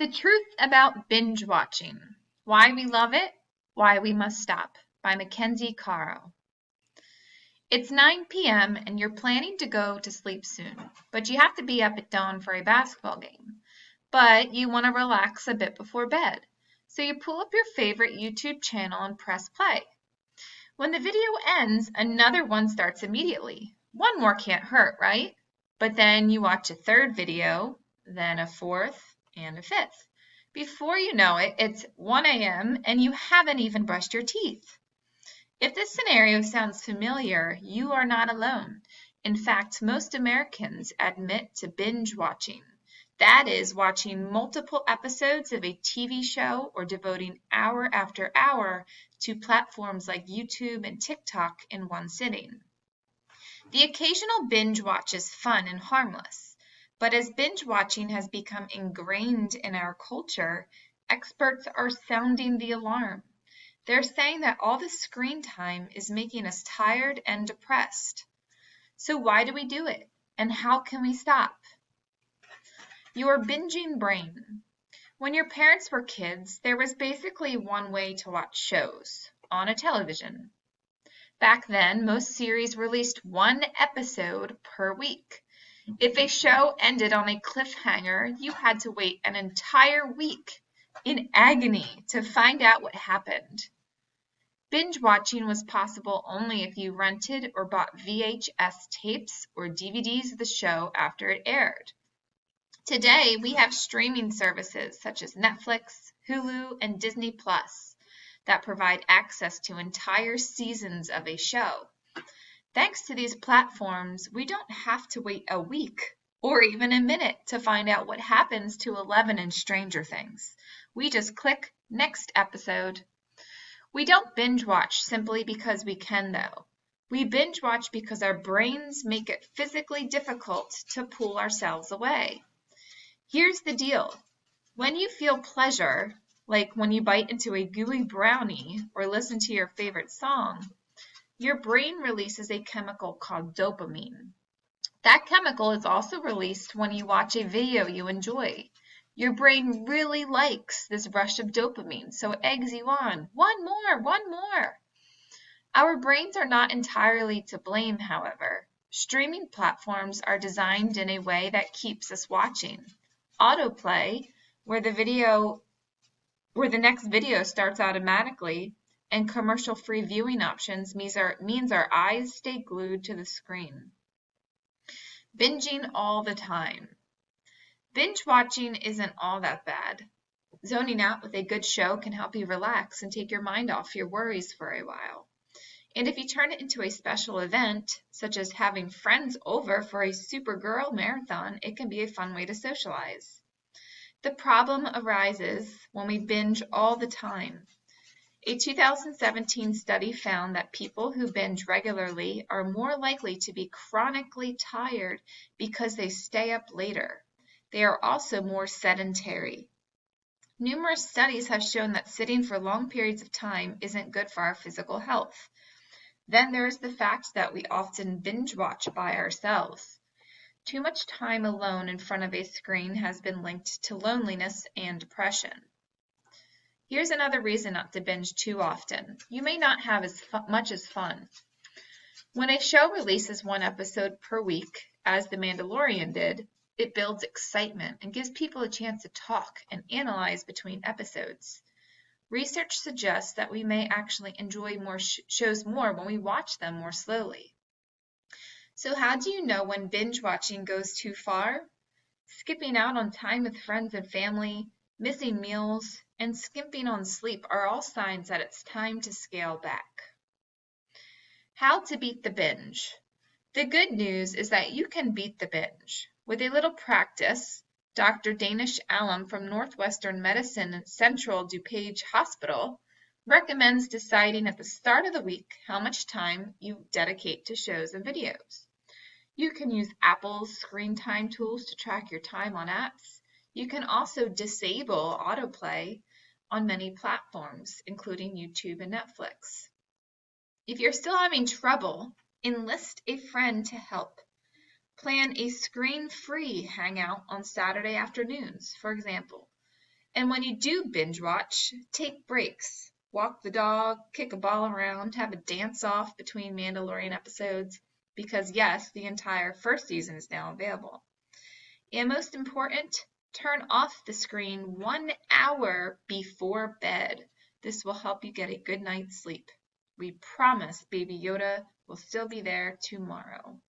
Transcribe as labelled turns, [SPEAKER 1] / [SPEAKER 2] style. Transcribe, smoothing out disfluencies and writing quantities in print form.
[SPEAKER 1] The Truth About Binge Watching: Why We Love It, Why We Must Stop by Mackenzie Caro. It's 9 p.m. and you're planning to go to sleep soon, but you have to be up at dawn for a basketball game. But you want to relax a bit before bed, so you pull up your favorite YouTube channel and press play. When the video ends, another one starts immediately. One more can't hurt, right? But then you watch a third video, then a fourth, and a fifth. Before you know it, it's 1 a.m. and you haven't even brushed your teeth. If this scenario sounds familiar, you are not alone. In fact, most Americans admit to binge watching. That is, watching multiple episodes of a TV show or devoting hour after hour to platforms like YouTube and TikTok in one sitting. The occasional binge watch is fun and harmless. But as binge watching has become ingrained in our culture, experts are sounding the alarm. They're saying that all the screen time is making us tired and depressed. So why do we do it? And how can we stop? Your binging brain. When your parents were kids, there was basically one way to watch shows: on a television. Back then, most series released one episode per week. If a show ended on a cliffhanger, you had to wait an entire week in agony to find out what happened. Binge watching was possible only if you rented or bought VHS tapes or DVDs of the show after it aired. Today, we have streaming services such as Netflix, Hulu, and Disney Plus that provide access to entire seasons of a show. Thanks to these platforms, we don't have to wait a week or even a minute to find out what happens to Eleven in Stranger Things. We just click next episode. We don't binge watch simply because we can, though. We binge watch because our brains make it physically difficult to pull ourselves away. Here's the deal. When you feel pleasure, like when you bite into a gooey brownie or listen to your favorite song, your brain releases a chemical called dopamine. That chemical is also released when you watch a video you enjoy. Your brain really likes this rush of dopamine, so it eggs you on. One more. Our brains are not entirely to blame, however. Streaming platforms are designed in a way that keeps us watching. Autoplay, where the next video starts automatically, and commercial-free viewing options means our eyes stay glued to the screen. Binging all the time. Binge watching isn't all that bad. Zoning out with a good show can help you relax and take your mind off your worries for a while. And if you turn it into a special event, such as having friends over for a Supergirl marathon, it can be a fun way to socialize. The problem arises when we binge all the time. A 2017 study found that people who binge regularly are more likely to be chronically tired because they stay up later. They are also more sedentary. Numerous studies have shown that sitting for long periods of time isn't good for our physical health. Then there is the fact that we often binge watch by ourselves. Too much time alone in front of a screen has been linked to loneliness and depression. Here's another reason not to binge too often. You may not have as much as fun. When a show releases one episode per week, as The Mandalorian did, it builds excitement and gives people a chance to talk and analyze between episodes. Research suggests that we may actually enjoy shows more when we watch them more slowly. So how do you know when binge watching goes too far? Skipping out on time with friends and family, missing meals, and skimping on sleep are all signs that it's time to scale back. How to beat the binge. The good news is that you can beat the binge. With a little practice, Dr. Danish Allam from Northwestern Medicine at Central DuPage Hospital recommends deciding at the start of the week how much time you dedicate to shows and videos. You can use Apple's screen time tools to track your time on apps. You can also disable autoplay on many platforms, including YouTube and Netflix. If you're still having trouble, enlist a friend to help. Plan a screen-free hangout on Saturday afternoons, for example. And when you do binge watch, take breaks. Walk the dog, kick a ball around, have a dance off between Mandalorian episodes, because yes, the entire first season is now available. And most important, turn off the screen 1 hour before bed. This will help you get a good night's sleep. We promise Baby Yoda will still be there tomorrow.